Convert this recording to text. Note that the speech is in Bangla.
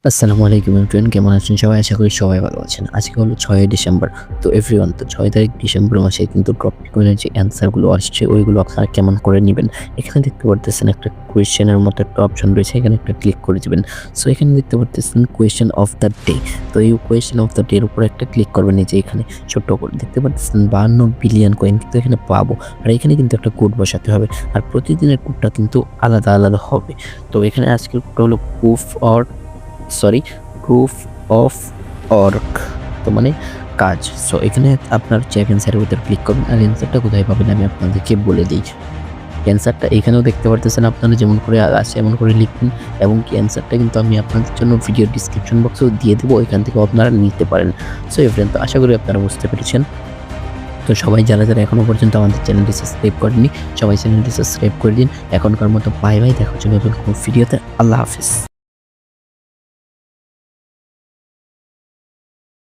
আসসালামু আলাইকুম এভরিওয়ান, কেমন আছেন সবাই? আশা করি সবাই ভালো আছেন। আজকে হলো 6ই ডিসেম্বর। তো এভরিওয়ান, তো 6 তারিখ ডিসেম্বর মাসে কিন্তু ড্রপি কয়েনের যে অ্যান্সারগুলো আসছে ওইগুলো আপনারা কেমন করে নিবেন। এখানে দেখতে পারতেছেন একটা কোয়েশ্চেনের মতো একটা অপশন রয়েছে, এখানে একটা ক্লিক করে দিবেন। সো এখানে দেখতে পারতেছেন কোয়েশ্চেন অফ দ্য ডে। তো এই কোয়েশ্চেন অফ দ্য ডে এর উপর একটা ক্লিক করবেন। এই যে এখানে ছোট্ট করে দেখতে পারতেছেন 52 বিলিয়ন কয়েন কিন্তু এখানে পাবো। আর এখানে কিন্তু একটা কোড বসাতে হবে। আর প্রতিদিনের কোডটা কিন্তু আলাদা আলাদা হবে। তো এখানে আজকের কোডটা হলো প্রুফ অফ অর্ক, তো মানে কাজ। সো এখানে আপনার চেক অ্যান্সারের ভিতরে ক্লিক করবেন। আর অ্যান্সারটা কোথায় পাবেন আমি আপনাদেরকে বলে দিই। অ্যান্সারটা এখানেও দেখতে পারতেছেন, আপনারা যেমন করে আছে এমন করে লিখবেন, এবং কি অ্যান্সারটা কিন্তু আমি আপনাদের জন্য ভিডিও ডিসক্রিপশন বক্সেও দিয়ে দেবো, এখান থেকে আপনারা নিতে পারেন। সো এভরিওয়ান, তো আশা করি আপনারা বুঝতে পেরেছেন। তো সবাই যারা এখনো পর্যন্ত আমাদের চ্যানেলটি সাবস্ক্রাইব করেননি, সবাই চ্যানেলটি সাবস্ক্রাইব করে দিন। এখনকার মতো বাই বাই, দেখা হচ্ছে নতুন কোনো ভিডিওতে। আল্লাহ হাফিজ।